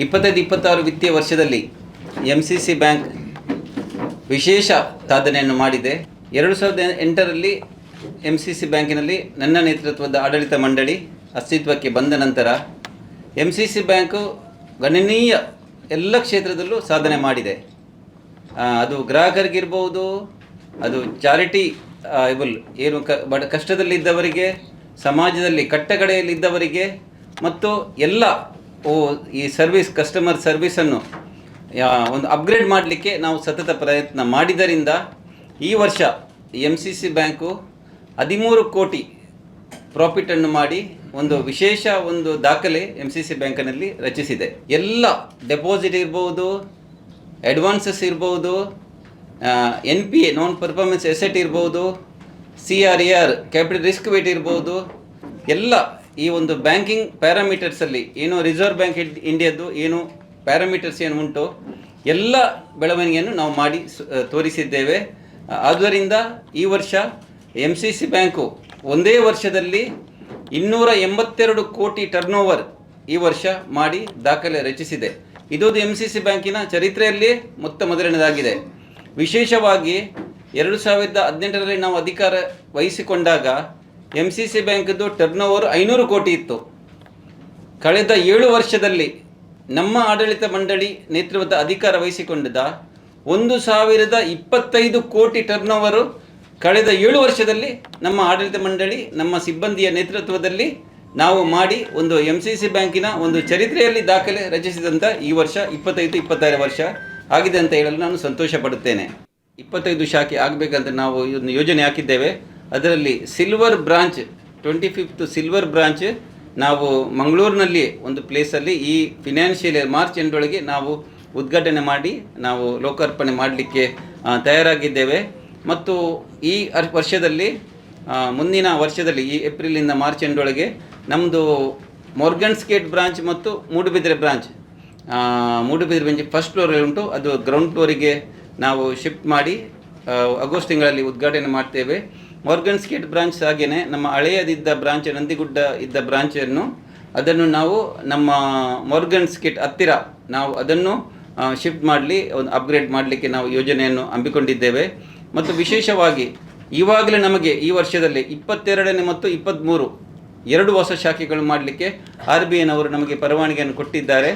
25-26 ವಿತ್ತೀಯ ವರ್ಷದಲ್ಲಿ MCC bank ವಿಶೇಷ ಸಾಧನೆಯನ್ನು ಮಾಡಿದೆ. 2008ರಲ್ಲಿ MCC ಬ್ಯಾಂಕಿನಲ್ಲಿ ನನ್ನ ನೇತೃತ್ವದ ಆಡಳಿತ ಮಂಡಳಿ ಅಸ್ತಿತ್ವಕ್ಕೆ ಬಂದ ನಂತರ MCC ಬ್ಯಾಂಕು ಗಣನೀಯ ಎಲ್ಲ ಕ್ಷೇತ್ರದಲ್ಲೂ ಸಾಧನೆ ಮಾಡಿದೆ. ಅದು ಗ್ರಾಹಕರಿಗಿರ್ಬೋದು, ಅದು ಚಾರಿಟಿ ಏನು ಕಷ್ಟದಲ್ಲಿದ್ದವರಿಗೆ, ಸಮಾಜದಲ್ಲಿ ಕಟ್ಟಕಡೆಯಲ್ಲಿದ್ದವರಿಗೆ ಮತ್ತು ಎಲ್ಲ ಈ ಕಸ್ಟಮರ್ ಸರ್ವಿಸನ್ನು ಒಂದು ಅಪ್ಗ್ರೇಡ್ ಮಾಡಲಿಕ್ಕೆ ನಾವು ಸತತ ಪ್ರಯತ್ನ ಮಾಡಿದ್ದರಿಂದ ಈ ವರ್ಷ MCC ಬ್ಯಾಂಕು 13 ಕೋಟಿ ಪ್ರಾಫಿಟನ್ನು ಮಾಡಿ ಒಂದು ವಿಶೇಷ ದಾಖಲೆ MCC ಬ್ಯಾಂಕಿನಲ್ಲಿ ರಚಿಸಿದೆ. ಎಲ್ಲ ಡೆಪಾಸಿಟ್ ಇರ್ಬೋದು, ಅಡ್ವಾನ್ಸಸ್ ಇರ್ಬೋದು, NPA ನಾನ್ ಪರ್ಫಾರ್ಮೆನ್ಸ್ ಎಸೆಟ್ ಇರ್ಬೋದು, CRAR ಕ್ಯಾಪಿಟಲ್ ರಿಸ್ಕ್ ವೇಟ್ ಇರ್ಬೋದು, ಎಲ್ಲ ಈ ಬ್ಯಾಂಕಿಂಗ್ ಪ್ಯಾರಾಮೀಟರ್ಸಲ್ಲಿ ಏನು ರಿಸರ್ವ್ ಬ್ಯಾಂಕ್ ಇಂಡಿಯಾದ್ದು ಏನು ಪ್ಯಾರಾಮೀಟರ್ಸ್ ಏನು ಉಂಟು ಎಲ್ಲ ಬೆಳವಣಿಗೆಯನ್ನು ನಾವು ಮಾಡಿ ತೋರಿಸಿದ್ದೇವೆ. ಆದ್ದರಿಂದ ಈ ವರ್ಷ MCC ಬ್ಯಾಂಕು ಒಂದೇ ವರ್ಷದಲ್ಲಿ 282 ಕೋಟಿ ಟರ್ನ್ ಓವರ್ ಈ ವರ್ಷ ಮಾಡಿ ದಾಖಲೆ ರಚಿಸಿದೆ. ಇದು MCC ಬ್ಯಾಂಕಿನ ಚರಿತ್ರೆಯಲ್ಲಿ ಮೊದಲನೇದಾಗಿದೆ. ವಿಶೇಷವಾಗಿ 2018ರಲ್ಲಿ ನಾವು ಅಧಿಕಾರ ವಹಿಸಿಕೊಂಡಾಗ MCC ಬ್ಯಾಂಕದ್ದು ಟರ್ನ್ ಓವರ್ 500 ಕೋಟಿ ಇತ್ತು. ಕಳೆದ 7 ವರ್ಷದಲ್ಲಿ ನಮ್ಮ ಆಡಳಿತ ಮಂಡಳಿ ನೇತೃತ್ವದ ಅಧಿಕಾರ ವಹಿಸಿಕೊಂಡಿದ್ದ 1025 ಕೋಟಿ ಟರ್ನ್ ಓವರು ಕಳೆದ 7 ವರ್ಷದಲ್ಲಿ ನಮ್ಮ ಆಡಳಿತ ಮಂಡಳಿ ನಮ್ಮ ಸಿಬ್ಬಂದಿಯ ನೇತೃತ್ವದಲ್ಲಿ ನಾವು ಮಾಡಿ MCC ಬ್ಯಾಂಕಿನ ಚರಿತ್ರೆಯಲ್ಲಿ ದಾಖಲೆ ರಚಿಸಿದಂಥ ಈ ವರ್ಷ 25-26 ವರ್ಷ ಆಗಿದೆ ಅಂತ ಹೇಳಲು ನಾನು ಸಂತೋಷ ಪಡುತ್ತೇನೆ. 25 ಶಾಖೆ ಆಗಬೇಕಂತ ನಾವು ಯೋಜನೆ ಹಾಕಿದ್ದೇವೆ. ಅದರಲ್ಲಿ silver branch 25th silver branch ನಾವು ಮಂಗಳೂರಿನಲ್ಲಿ ಪ್ಲೇಸಲ್ಲಿ ಈ ಫಿನಾನ್ಷಿಯಲ್ ಮಾರ್ಚ್ ಎಂಡೊಳಗೆ ನಾವು ಉದ್ಘಾಟನೆ ಮಾಡಿ ನಾವು ಲೋಕಾರ್ಪಣೆ ಮಾಡಲಿಕ್ಕೆ ತಯಾರಾಗಿದ್ದೇವೆ. ಮತ್ತು ಈ ವರ್ಷದಲ್ಲಿ ಮುಂದಿನ ವರ್ಷದಲ್ಲಿ ಈ ಏಪ್ರಿಲಿಂದ ಮಾರ್ಚ್ ಎಂಡೊಳಗೆ ನಮ್ಮದು ಮೊರ್ಗನ್ ಸ್ಕೇಟ್ ಬ್ರಾಂಚ್ ಮತ್ತು ಮೂಡುಬಿದಿರೆ ಬ್ರಾಂಚ್ ಫಸ್ಟ್ ಫ್ಲೋರಲ್ಲಿ ಉಂಟು, ಅದು ಗ್ರೌಂಡ್ ಫ್ಲೋರಿಗೆ ನಾವು ಶಿಫ್ಟ್ ಮಾಡಿ ಆಗಸ್ಟ್ ತಿಂಗಳಲ್ಲಿ ಉದ್ಘಾಟನೆ ಮಾಡ್ತೇವೆ. ಮೊರ್ಗನ್ ಸ್ಕೇಟ್ ಬ್ರಾಂಚ್ ಹಾಗೆಯೇ ನಮ್ಮ ಹಳೆಯದಿದ್ದ ಬ್ರಾಂಚ್ ನಂದಿಗುಡ್ಡ ಇದ್ದ ಬ್ರಾಂಚನ್ನು ನಾವು ನಮ್ಮ ಮೊರ್ಗನ್ ಸ್ಕೇಟ್ ಹತ್ತಿರ ನಾವು ಅದನ್ನು ಶಿಫ್ಟ್ ಮಾಡಲಿ ಅಪ್ಗ್ರೇಡ್ ಮಾಡಲಿಕ್ಕೆ ನಾವು ಯೋಜನೆಯನ್ನು ಹಮ್ಮಿಕೊಂಡಿದ್ದೇವೆ. ಮತ್ತು ವಿಶೇಷವಾಗಿ ಇವಾಗಲೇ ನಮಗೆ ಈ ವರ್ಷದಲ್ಲಿ 22ನೇ ಮತ್ತು 23 2 ಹೊಸ ಶಾಖೆಗಳು ಮಾಡಲಿಕ್ಕೆ RBI ನವರು ನಮಗೆ ಪರವಾನಗಿಯನ್ನು ಕೊಟ್ಟಿದ್ದಾರೆ.